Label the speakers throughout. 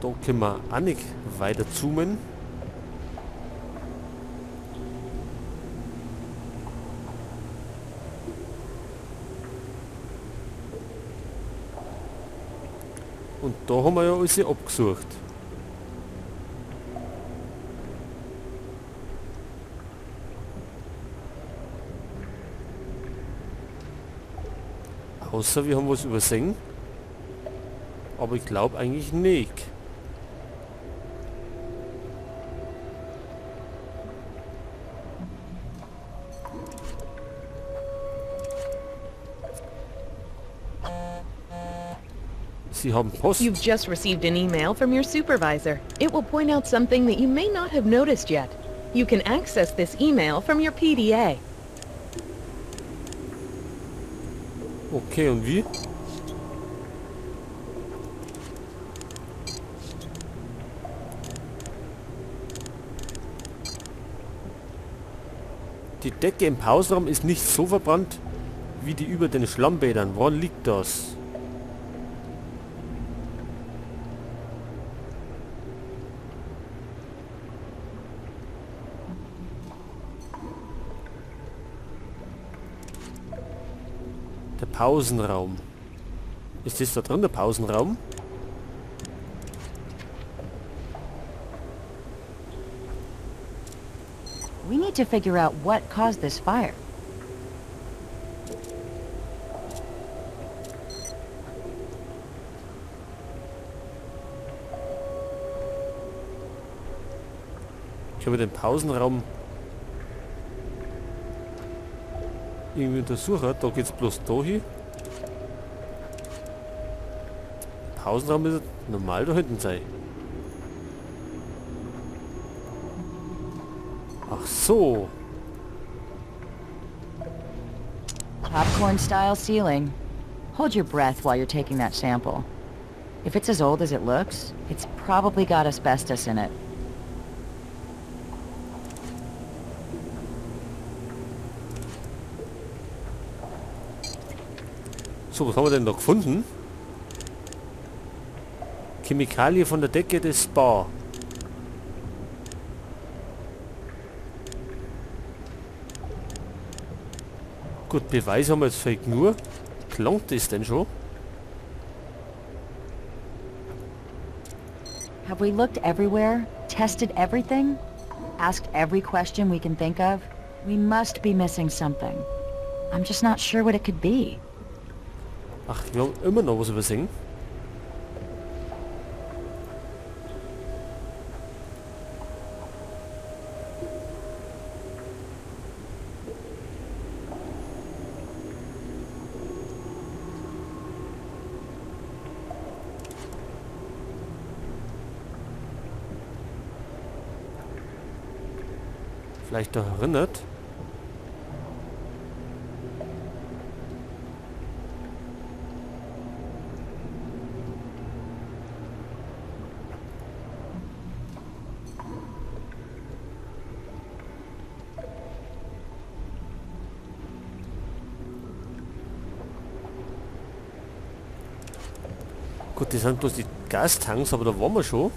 Speaker 1: Da können wir auch nicht weiter zoomen. Und da haben wir ja alles abgesucht. Außer wir haben was übersehen. Aber ich glaube eigentlich nicht. Sie haben Post.
Speaker 2: You've just received an email from your supervisor. It will point out something that you may not have noticed yet. You can access this email from your PDA.
Speaker 1: Okay, und wie? Die Decke im Pausenraum ist nicht so verbrannt wie die über den Schlammbädern. Woran liegt das? Der Pausenraum. Ist das da drin, der Pausenraum?
Speaker 3: We need to figure out what caused this fire.
Speaker 1: Ich habe den Pausenraum irgendwie untersucht. Da geht es bloß da hin. Pausenraum ist normal da hinten sein. Ach so.
Speaker 3: Popcorn-style ceiling. Hold your breath while you're taking that sample. If it's as old as it looks, it's probably got asbestos in it.
Speaker 1: So, was haben wir denn da gefunden? Chemikalie von der Decke des Spa. Gut, Beweise haben wir jetzt vielleicht nur. Klangt das denn schon?
Speaker 3: Have we looked everywhere? Tested everything? Asked every question we can think of? We must be missing something. I'm just not sure what it could be.
Speaker 1: Ach, wir haben immer noch was übersehen. Vielleicht doch erinnert. Gut, das sind bloß die Gastanks, aber da waren wir schon.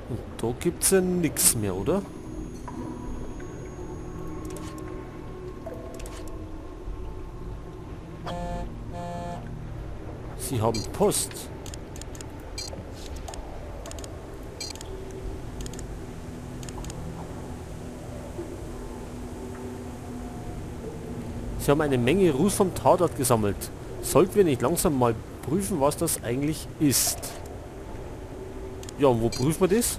Speaker 1: Und da gibt es ja nichts mehr, oder? Sie haben Post. Sie haben eine Menge Ruß vom Tatort gesammelt. Sollten wir nicht langsam mal prüfen, was das eigentlich ist? Ja, und wo prüfen wir das?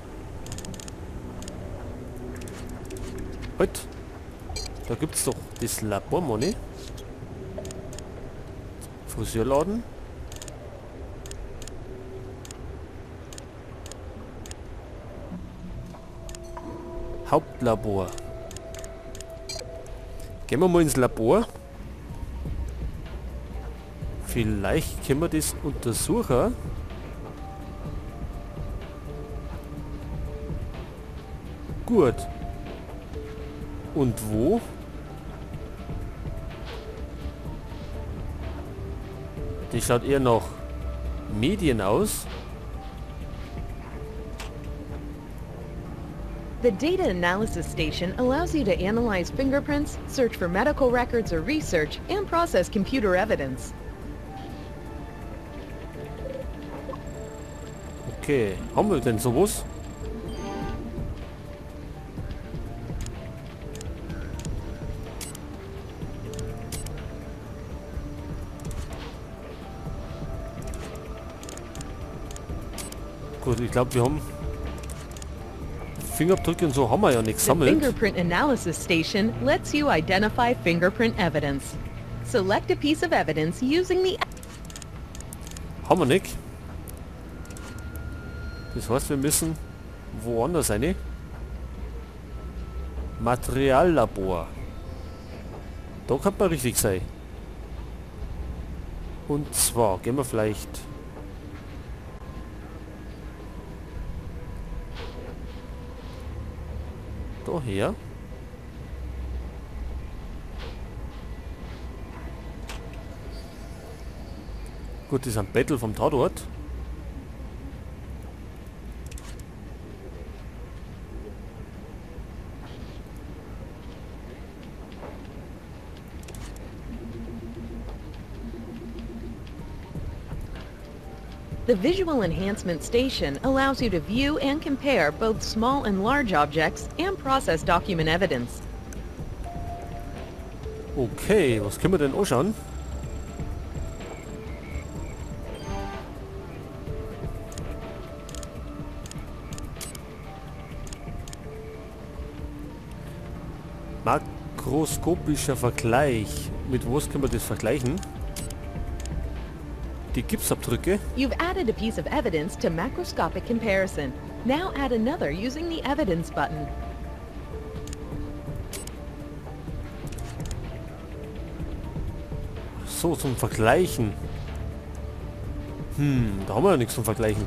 Speaker 1: Halt. Da gibt es doch das Labormoney. Friseurladen. Hauptlabor. Gehen wir mal ins Labor. Vielleicht können wir das untersuchen. Gut. Und wo? Das schaut eher nach Medien aus.
Speaker 2: The Data Analysis Station allows you to analyze fingerprints, search for medical records or research, and process computer evidence.
Speaker 1: Okay, haben wir denn sowas? Gut, ich glaube, wir haben Fingerabdrücke und so haben wir ja nicht
Speaker 2: The
Speaker 1: gesammelt.
Speaker 2: Fingerprint Analysis Station lets you identify fingerprint evidence. Select a piece of evidence using the...
Speaker 1: Haben wir nicht. Das heißt, wir müssen woanders rein. Materiallabor. Da kann man richtig sein. Und zwar gehen wir vielleicht... daher. Gut, das ist ein Battle vom Tatort.
Speaker 2: The Visual Enhancement Station allows you to view and compare both small and large objects and process document evidence.
Speaker 1: Okay, was können wir denn anschauen? Makroskopischer Vergleich. Mit was können wir das vergleichen? Die Gipsabdrücke.
Speaker 2: You've added a piece of evidence to macroscopic comparison. Now add another using the Evidence button.
Speaker 1: So, zum Vergleichen. Da haben wir ja nichts zum Vergleichen.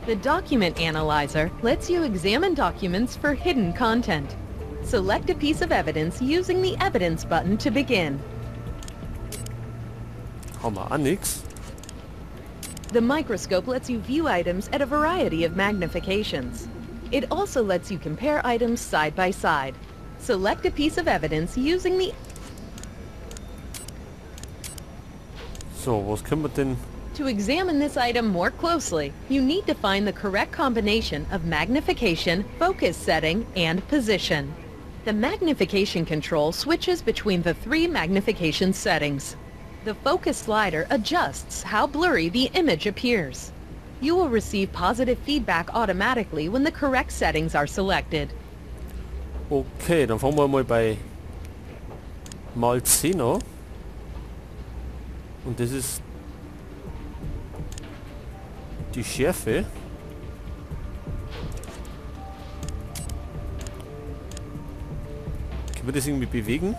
Speaker 2: The Document Analyzer lets you examine documents for hidden content. Select a piece of evidence using the Evidence button to begin.
Speaker 1: Haben wir auch nichts.
Speaker 2: The microscope lets you view items at a variety of magnifications. It also lets you compare items side by side. Select a piece of evidence using the...
Speaker 1: So, was können wir denn...
Speaker 2: To examine this item more closely, you need to find the correct combination of magnification, focus setting, and position. The magnification control switches between the 3 magnification settings. The focus slider adjusts how blurry the image appears. You will receive positive feedback automatically when the correct settings are selected.
Speaker 1: Okay, dann fangen wir mal bei mal 10 an. Und das ist die Schärfe. Können wir das irgendwie bewegen?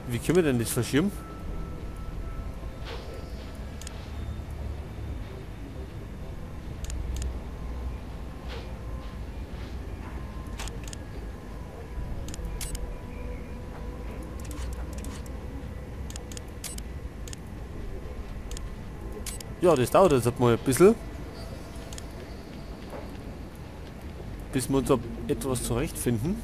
Speaker 1: Wie können wir denn das verschieben? Ja, das dauert jetzt mal ein bisschen. Bis wir uns da etwas zurechtfinden.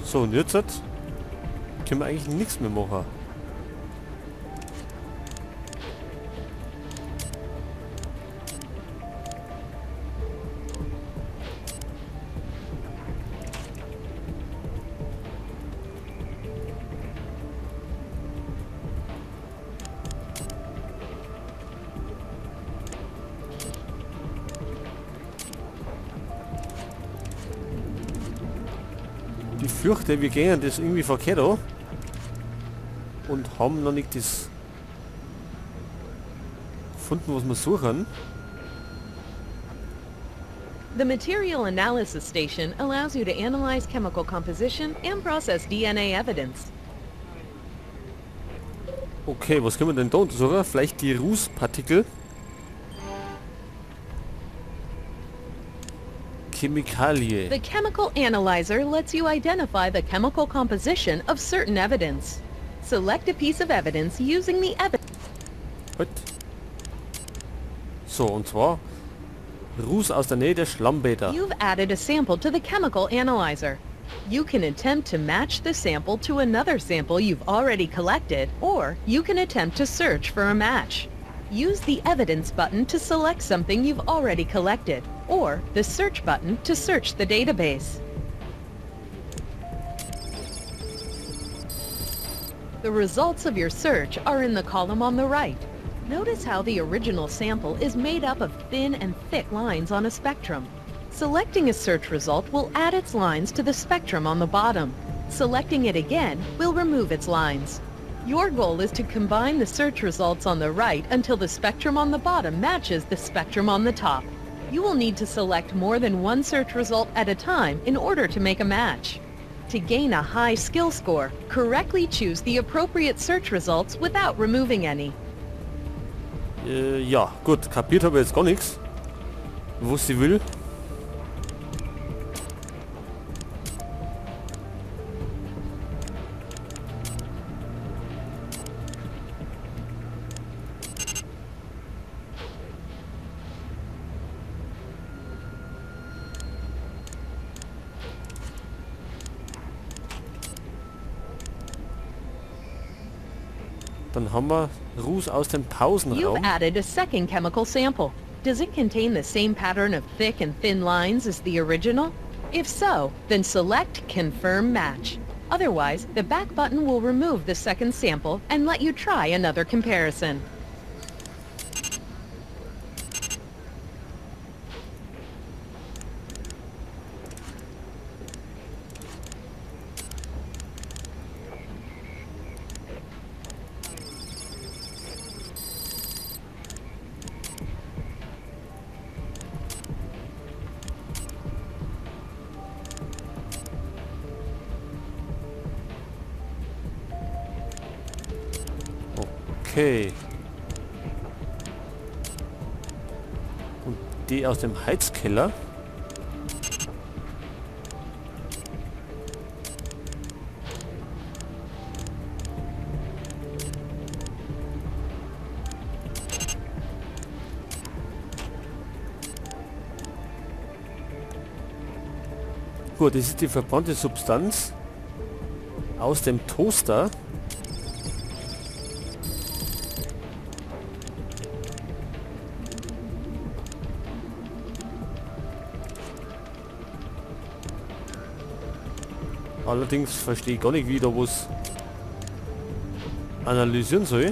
Speaker 1: So, und jetzt können wir eigentlich nichts mehr machen. Ich fürchte, wir gehen das irgendwie verkehrt an und haben noch nicht das gefunden, was wir suchen.
Speaker 2: The Material Analysis Station allows you to analyze chemical composition and process DNA evidence.
Speaker 1: Okay, was können wir denn da untersuchen? Vielleicht die Rußpartikel. Chemikalie.
Speaker 2: The chemical analyzer lets you identify the chemical composition of certain evidence. Select a piece of evidence using the evidence.
Speaker 1: So, und zwar Ruß aus der Nähe der Schlammbäder.
Speaker 2: You've added a sample to the chemical analyzer. You can attempt to match the sample to another sample you've already collected, or you can attempt to search for a match. Use the Evidence button to select something you've already collected, or the Search button to search the database. The results of your search are in the column on the right. Notice how the original sample is made up of thin and thick lines on a spectrum. Selecting a search result will add its lines to the spectrum on the bottom. Selecting it again will remove its lines. Your goal is to combine the search results on the right until the spectrum on the bottom matches the spectrum on the top. You will need to select more than one search result at a time in order to make a match. To gain a high skill score, correctly choose the appropriate search results without removing any.
Speaker 1: Ja, gut, kapiert habe ich jetzt gar nichts. Was sie will. Dann haben wir Ruß aus dem Pausenraum.
Speaker 2: You've added a second chemical sample. Does it contain the same pattern of thick and thin lines as the original? If so, then select Confirm Match. Otherwise, the back button will remove the second sample and let you try another comparison.
Speaker 1: Okay. Und die aus dem Heizkeller. Gut, das ist die verbrannte Substanz aus dem Toaster. Allerdings verstehe ich gar nicht, wie da was analysieren soll.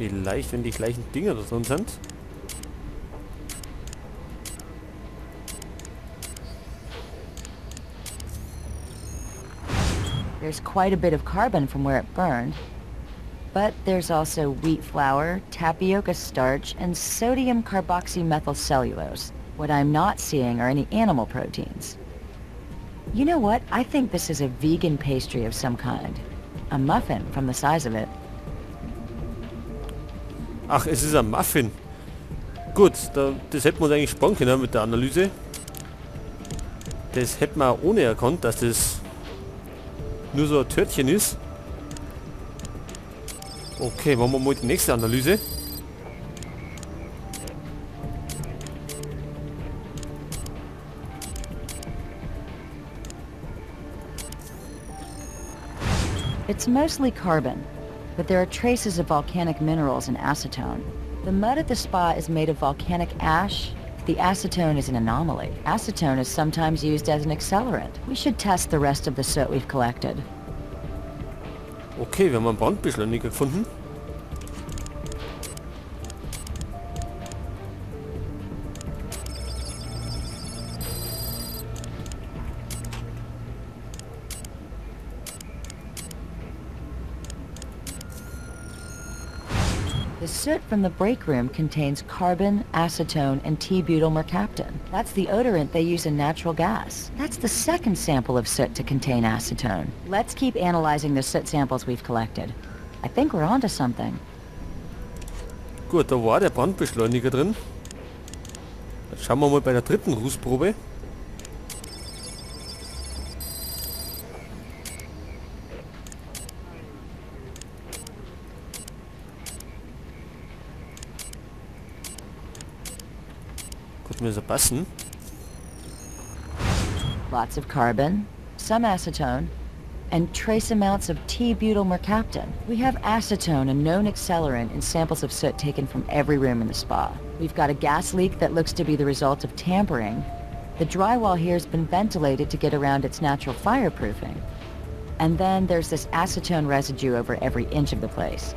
Speaker 1: Vielleicht, wenn die gleichen Dinger da drin sind.
Speaker 3: There's quite a bit of carbon from where it burned. But there's also wheat flour, tapioca starch, and sodium carboxymethylcellulose. What I'm not seeing are any animal proteins. You know what? I think this is a vegan pastry of some kind. A muffin, from the size of it.
Speaker 1: Ach, es ist ein Muffin. Gut, das hätten wir uns eigentlich sparen können mit der Analyse. Das hätten wir auch ohne erkannt, dass das nur so ein Törtchen ist. Okay, machen wir mal die nächste Analyse.
Speaker 3: It's mostly carbon, but there are traces of volcanic minerals and acetone. The mud at the spa is made of volcanic ash. The acetone is an anomaly. Acetone is sometimes used as an accelerant. We should test the rest of the soot we've collected.
Speaker 1: Okay, wir haben einen Brandbeschleuniger gefunden.
Speaker 3: The soot from the break room contains carbon, acetone, and T-butyl mercaptan. That's the odorant they use in natural gas. That's the second sample of soot to contain acetone. Let's keep analyzing the soot samples we've collected. I think we're onto something.
Speaker 1: Gut, da war der Brandbeschleuniger drin. Jetzt schauen wir mal bei der dritten Rußprobe. Gut, müssen passen.
Speaker 3: Lots of carbon, some acetone, and trace amounts of T-butyl mercaptan. We have acetone, a known accelerant, in samples of soot taken from every room in the spa. We've got a gas leak that looks to be the result of tampering. The drywall here has been ventilated to get around its natural fireproofing. And then there's this acetone residue over every inch of the place.